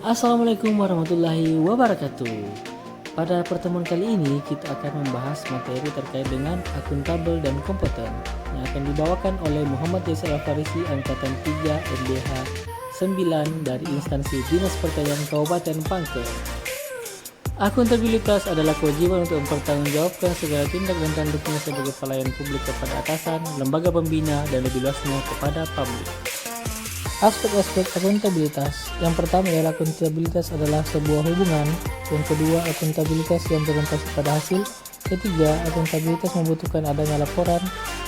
Assalamualaikum warahmatullahi wabarakatuh. Pada pertemuan kali ini kita akan membahas materi terkait dengan akuntabel dan kompeten yang akan dibawakan oleh Muhammad Yasir Al-Farisi Angkatan 3 MDH 9 dari instansi Dinas Pertanian Kabupaten Pangkep. Akuntabilitas adalah kewajiban untuk mempertanggungjawabkan segala tindak dan tanduknya sebagai pelayan publik kepada atasan, lembaga pembina, dan lebih luasnya kepada publik. Aspek-aspek akuntabilitas. Yang pertama ialah akuntabilitas adalah sebuah hubungan. Yang kedua, akuntabilitas yang berorientasi pada hasil. Ketiga, akuntabilitas membutuhkan adanya laporan.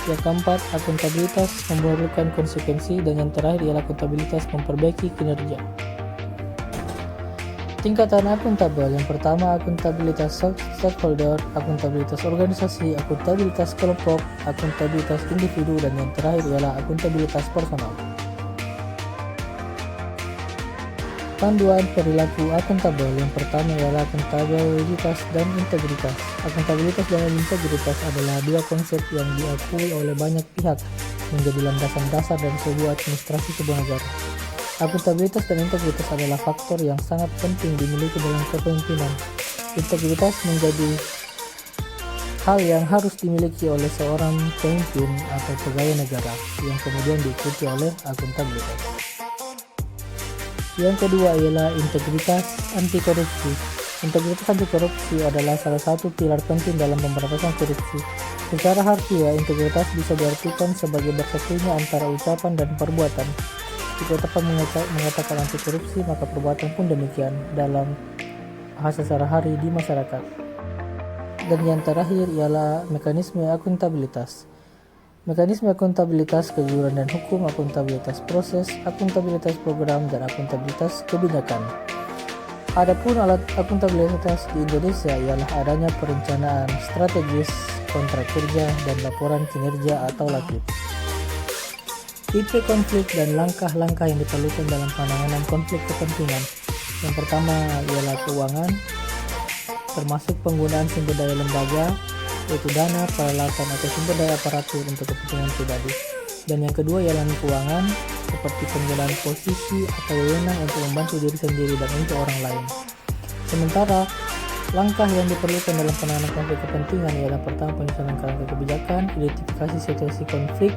Yang keempat, akuntabilitas memerlukan konsekuensi. Dan yang terakhir ialah akuntabilitas memperbaiki kinerja. Tingkatan akuntabel. Yang pertama, akuntabilitas stakeholder, akuntabilitas organisasi, akuntabilitas kelompok, akuntabilitas individu, dan yang terakhir ialah akuntabilitas personal. Panduan perilaku akuntabel. Yang pertama ialah akuntabilitas dan integritas. Akuntabilitas dan integritas adalah dua konsep yang diakui oleh banyak pihak menjadi landasan dasar dari sebuah administrasi sebuah negara. Akuntabilitas dan integritas adalah faktor yang sangat penting dimiliki dalam kepemimpinan. Integritas menjadi hal yang harus dimiliki oleh seorang pemimpin atau pegawai negara yang kemudian diikuti oleh akuntabilitas. Yang kedua ialah integritas anti korupsi. Integritas anti korupsi adalah salah satu pilar penting dalam pemberantasan korupsi. Secara harfiah, integritas bisa diartikan sebagai bersatunya antara ucapan dan perbuatan. Jika ucapan mengatakan anti korupsi, maka perbuatan pun demikian dalam bahasa sehari-hari di masyarakat. Dan yang terakhir ialah mekanisme akuntabilitas. Mekanisme akuntabilitas kejujuran dan hukum, akuntabilitas proses, akuntabilitas program, dan akuntabilitas kebijakan. Adapun alat akuntabilitas di Indonesia ialah adanya perencanaan strategis, kontrak kerja, dan laporan kinerja atau LAKIP. Tipe konflik dan langkah-langkah yang diperlukan dalam penanganan konflik kepentingan. Yang pertama ialah keuangan, termasuk penggunaan sumber daya lembaga, yaitu dana, peralatan, atau sumber daya aparatur untuk kepentingan pribadi. Dan yang kedua ialah keuangan, seperti penggunaan posisi atau wewenang untuk membantu diri sendiri dan untuk orang lain. Sementara, langkah yang diperlukan dalam penanganan konflik kepentingan ialah pertama penyusunan kerangka kebijakan, identifikasi situasi konflik.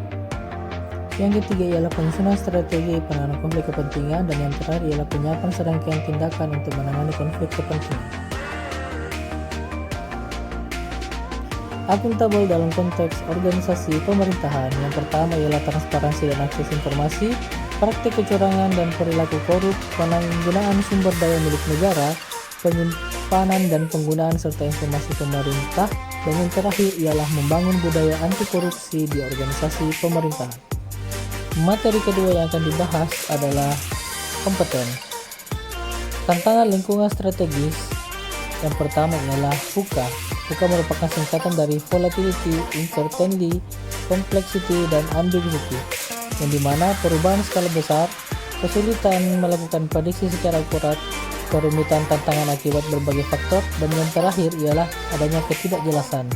Yang ketiga ialah penyusunan strategi penanganan konflik kepentingan, dan yang terakhir ialah penyiapan serangkaian tindakan untuk menangani konflik kepentingan. Akuntabel dalam konteks organisasi pemerintahan. Yang pertama ialah transparansi dan akses informasi, praktik kecurangan dan perilaku korup, penggunaan sumber daya milik negara, penyimpanan dan penggunaan serta informasi pemerintah, dan yang terakhir ialah membangun budaya anti korupsi di organisasi pemerintahan. Materi kedua yang akan dibahas adalah kompeten. Tantangan lingkungan strategis. Yang pertama ialah VUCA. VUCA merupakan singkatan dari Volatility, Uncertainty, Complexity, dan Ambiguity, yang dimana perubahan skala besar, kesulitan melakukan prediksi secara akurat, kerumitan tantangan akibat berbagai faktor, dan yang terakhir ialah adanya ketidakjelasan.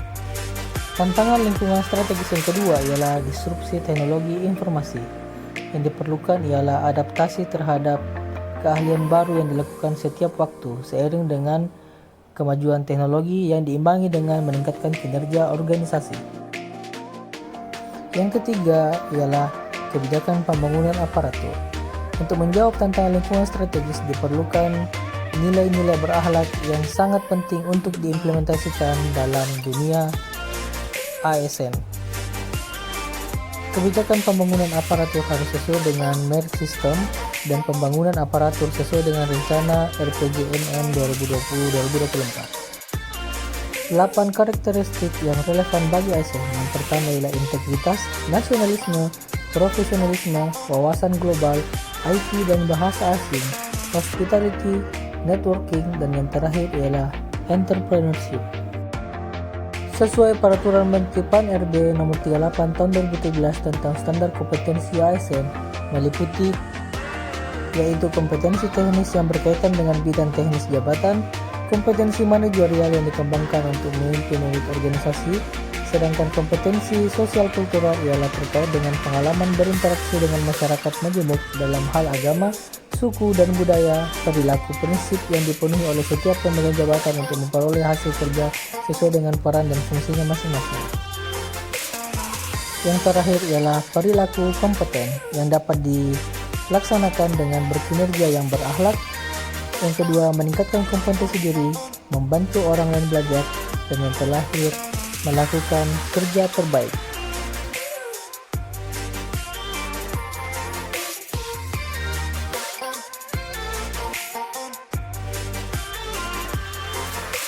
Tantangan lingkungan strategis yang kedua ialah disrupsi teknologi informasi. Yang diperlukan ialah adaptasi terhadap keahlian baru yang dilakukan setiap waktu seiring dengan kemajuan teknologi yang diimbangi dengan meningkatkan kinerja organisasi. Yang ketiga ialah kebijakan pembangunan aparatur. Untuk menjawab tantangan lingkungan strategis diperlukan nilai-nilai berakhlak yang sangat penting untuk diimplementasikan dalam dunia ASN. Kebijakan pembangunan aparatur harus sesuai dengan merit system dan pembangunan aparatur sesuai dengan rencana RPJMN 2020-2024. 8 karakteristik yang relevan bagi ASN. Yang pertama ialah integritas, nasionalisme, profesionalisme, wawasan global, IT dan bahasa asing, hospitality, networking, dan yang terakhir ialah entrepreneurship. Sesuai Peraturan Menteri PAN-RB Nomor 38 Tahun 2017 tentang Standar Kompetensi ASN, meliputi yaitu kompetensi teknis yang berkaitan dengan bidang teknis jabatan, kompetensi manajerial yang dikembangkan untuk memimpin unit organisasi, sedangkan kompetensi sosial kultural ialah terkait dengan pengalaman berinteraksi dengan masyarakat majemuk dalam hal agama, suku dan budaya, perilaku, prinsip yang dipenuhi oleh setiap pemegang jabatan untuk memperoleh hasil kerja sesuai dengan peran dan fungsinya masing-masing. Yang terakhir ialah perilaku kompeten yang dapat dilaksanakan dengan berkinerja yang berakhlak. Yang kedua, meningkatkan kompetensi diri, membantu orang lain belajar, dan yang terakhir, melakukan kerja terbaik.